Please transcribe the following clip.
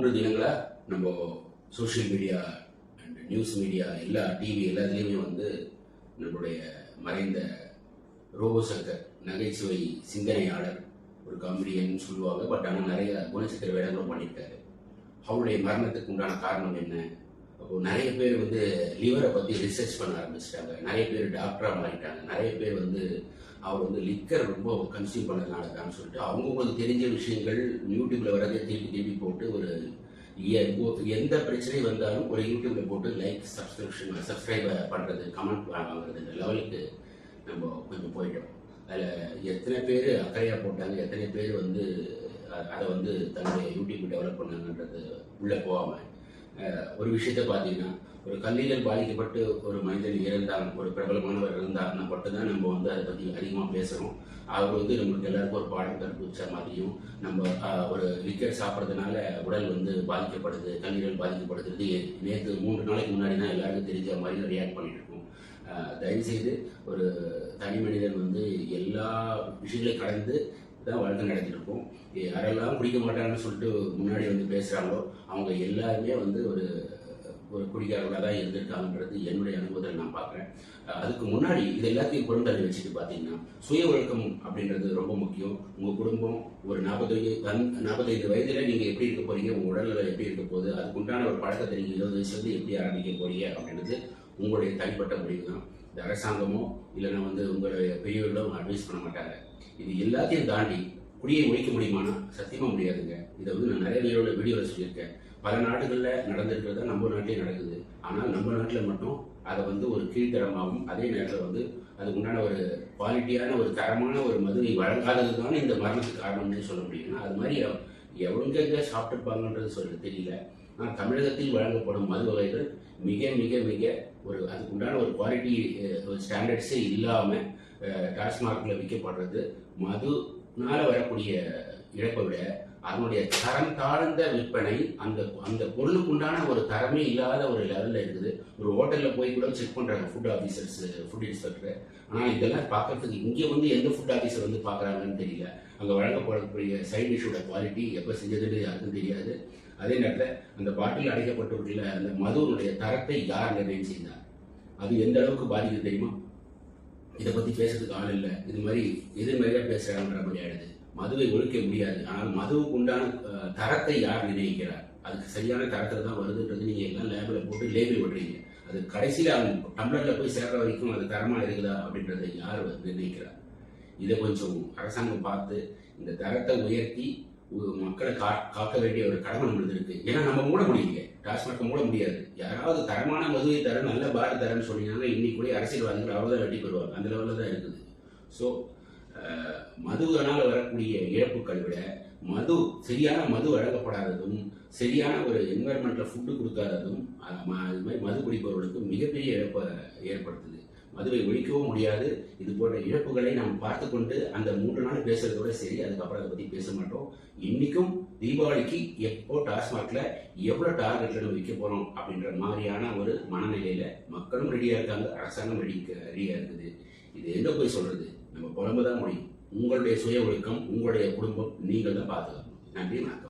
3 தினங்களாக நம்ம social media and news media எல்லா டிவி எல்லாத்துலேயுமே வந்து நம்மளுடைய மறைந்த ரோபோ சங்கர் நகைச்சுவை சிந்தனையாளர், ஒரு காமெடியன் சொல்லுவாங்க. பட் ஆனால் நிறைய குணச்சித்திர வேடங்களும் பண்ணியிருக்காரு. அவருடைய மரணத்துக்கு உண்டான காரணம் என்ன? அப்போ நிறைய பேர் வந்து லிவரை பற்றி ரிசர்ச் பண்ண ஆரம்பிச்சிட்டாங்க. நிறைய பேர் டாக்டராக மாறிட்டாங்க. நிறைய பேர் வந்து அவர் வந்து லிக்கர் ரொம்ப கன்சியூம் பண்ணதுனால தான் சொல்லிட்டு அவங்களுக்கு தெரிஞ்ச விஷயங்கள் யூடியூப்ல வரதே திருப்பி திருப்பி போட்டு ஒரு எந்த பிரச்சனை வந்தாலும் ஒரு யூடியூப்ல போட்டு லைக் சப்ஸ்கிரைப் பண்றது, கமெண்ட் வாங்குறது லெவலுக்கு நம்ம கொஞ்சம் போயிட்டோம். அதில் எத்தனை பேர் அக்கறையாக போட்டாங்க, எத்தனை பேர் வந்து அதை வந்து தன்னுடைய யூடியூப் டெவலப் பண்ணாங்கன்றது உள்ளே போகாமல் ஒரு விஷயத்த பார்த்தீங்கன்னா, ஒரு கல்லீரல் பாதிக்கப்பட்டு ஒரு மனிதன் இறந்தாங்க, ஒரு பிரபலமானவர் இருந்தாருன்னா மட்டும்தான் நம்ம வந்து அதை பற்றி அதிகமாக பேசுகிறோம். அவர் வந்து நம்மளுக்கு எல்லாருக்கும் ஒரு பாடம் கற்பிச்ச மாதிரியும், நம்ம ஒரு லிக்கர் சாப்பிட்றதுனால உடல் வந்து பாதிக்கப்படுது, கல்லீரல் பாதிக்கப்படுது, நேற்று 3 நாளைக்கு முன்னாடி தான் எல்லாருக்கும் தெரிஞ்ச மாதிரி ரியாக்ட் பண்ணிட்டு இருக்கோம். தயவுசெய்து ஒரு தனி மனிதன் வந்து எல்லா விஷயங்களையும் கடந்து தான் வாழ்க்கை நடத்திட்டு இருக்கோம். யாரெல்லாம் குடிக்க மாட்டாங்கன்னு சொல்லிட்டு முன்னாடி வந்து பேசுகிறாங்களோ அவங்க எல்லாருமே வந்து ஒரு ஒரு குடிக்காரர்களாக தான் இருந்திருக்காங்கன்றது என்னுடைய அனுபவத்தில் நான் பார்க்குறேன். அதுக்கு முன்னாடி இது எல்லாத்தையும் பொருந்தலை வச்சுட்டு பார்த்தீங்கன்னா, சுய ஒழுக்கம் அப்படின்றது ரொம்ப முக்கியம். உங்கள் குடும்பம் ஒரு 45 வயதில் நீங்கள் எப்படி இருக்க போறீங்க, உங்கள் உடல்நிலை எப்படி இருக்க போகுது, அதுக்குண்டான ஒரு பழக்கத்தை நீங்கள் 20 வயசுலேருந்து எப்படி ஆரம்பிக்க போறீங்க அப்படின்றது உங்களுடைய தனிப்பட்ட முடிவு தான். இந்த அரசாங்கமோ இல்லைன்னா வந்து உங்களுடைய பெரியவர்களோ அட்வைஸ் பண்ண மாட்டாங்க. இது எல்லாத்தையும் தாண்டி குடியை ஒழிக்க முடியுமானா சத்தியமா முடியாதுங்க. இதை வந்து நான் நிறைய வீடியோவில் சொல்லியிருக்கேன். பல நாடுகளில் நடந்திருக்கிறதா நம்ம நாட்டிலே நடக்குது. ஆனால் நம்ம நாட்டில் மட்டும் அதை வந்து ஒரு கீழ்த்தரமாகவும் அதே நேரத்தில் வந்து அதுக்கு உண்டான ஒரு குவாலிட்டியான ஒரு தரமான ஒரு மதுவை வழங்காதது தான் இந்த மரணத்துக்கு காரணம்னு சொல்ல முடியும். அது மாதிரி எவங்க சாப்பிட்டுருப்பாங்கன்றது சொல்ல தெரியல. ஆனால் தமிழகத்தில் வழங்கப்படும் மது வகைகள் மிக மிக மிக ஒரு அதுக்கு உண்டான ஒரு குவாலிட்டி ஸ்டாண்டர்ட்ஸே இல்லாமல் டாஸ்மார்க்கில் விற்கப்படுறது. மதுனால வரக்கூடிய இழப்பை விட அதனுடைய தரம் தாழ்ந்த விற்பனை, அந்த அந்த பொருளுக்கு உண்டான ஒரு தரமே இல்லாத ஒரு லெவலில் இருக்குது. ஒரு ஹோட்டலில் போய் கூட செக் பண்ணுறாங்க ஃபுட் ஆஃபீஸர்ஸ், ஃபுட் இன்ஸ்பெக்டர். ஆனால் இதெல்லாம் பார்க்கறதுக்கு இங்கே வந்து எந்த ஃபுட் ஆஃபீஸர் வந்து பார்க்குறாங்கன்னு தெரியல. அங்கே வழங்கப்படக்கூடிய சைட் டிஷ்ஷோட குவாலிட்டி எப்போ செஞ்சதுன்னு யாருக்கும் தெரியாது. அதே நேரத்தில் அந்த பாட்டில் அடைக்கப்பட்டுள்ள அந்த மதுவுடைய தரத்தை யார் நிர்ணயம் செய்தார், அது எந்த அளவுக்கு பாதிக்குது தெரியுமா? இதை பற்றி பேசுறதுக்கு ஆள் இல்லை. இது மாதிரி எதிர்மறையாக பேசுகிறாங்கன்ற மாதிரி ஆயிடுது. மதுவை ஒழிக்க முடியாது, ஆனால் மதுவுக்கு உண்டான தரத்தை யார் நிர்ணயிக்கிறார்? அதுக்கு சரியான தரத்தில் தான் வருதுன்றது நீங்கள் எல்லாம் லேபில் போட்டு லேபிள் விடுறீங்க. அது கடைசியில் அவங்க டம்ளரில் போய் சேர்ற வரைக்கும் அது தரமாக இருக்குதா அப்படின்றத யார் நிர்ணயிக்கிறார்? இதை கொஞ்சம் அரசாங்கம் பார்த்து இந்த தரத்தை உயர்த்தி மக்களை காக்க வேண்டிய ஒரு கடமை நம்மளுக்கு இருக்கு. ஏன்னா நம்ம மூட முடியல, டாஸ்மார்க்கை மூட முடியாது. யாராவது தரமான மதுவை தர, நல்ல பார் தரன்னு சொன்னீங்கன்னா இன்னைக்கு கூட அரசியல்வாதிகள் அவ்வளோதான் வெட்டி பெறுவாங்க. அந்த லெவலில் தான் இருக்குது. ஸோ மதுவினால் வரக்கூடிய இழப்புகளை விட சரியான மது வழங்கப்படாததும், சரியான ஒரு என்வாயர்மெண்ட்ல ஃபுட்டு கொடுக்காததும் இது மாதிரி மது குடிப்பவர்களுக்கு மிகப்பெரிய இழப்பை ஏற்படுத்துது. மதுவை ஒழிக்கவும் முடியாது. இது போன்ற இழப்புகளை நாம் பார்த்து கொண்டு அந்த 3 நாள் பேசுறதோட சரி, அதுக்கப்புறம் அதை பத்தி பேச மாட்டோம். இன்னைக்கும் தீபாவளிக்கு எப்போ டாஸ்மார்க்ல எவ்வளவு டார்கெட்ல நம்ம விற்க போறோம் அப்படின்ற மாதிரியான ஒரு மனநிலையில மக்களும் ரெடியா இருக்காங்க, அரசாங்கம் ரெடியா இருக்குது. இது எங்க போய் சொல்றது? நம்ம புலம்புதான் முடியும். உங்களுடைய சுய ஒழுக்கம், உங்களுடைய குடும்பம் நீங்கள் தான் பாதுகாக்கணும். நன்றி, வணக்கம்.